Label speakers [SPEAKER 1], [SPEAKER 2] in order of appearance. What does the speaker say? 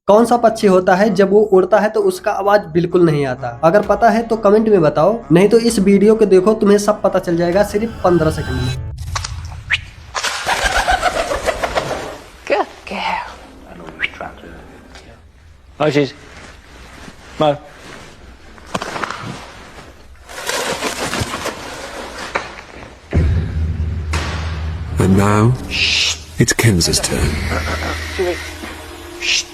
[SPEAKER 1] कौन सा पक्षी होता है जब वो उड़ता है तो उसका आवाज बिल्कुल नहीं आता? अगर पता है तो कमेंट में बताओ, नहीं तो इस वीडियो को देखो, तुम्हें सब पता चल जाएगा सिर्फ 15 सेकंड में।
[SPEAKER 2] Good girl. Oh, jeez. Mo.
[SPEAKER 3] And now, it's Kenz's turn.
[SPEAKER 2] Shh.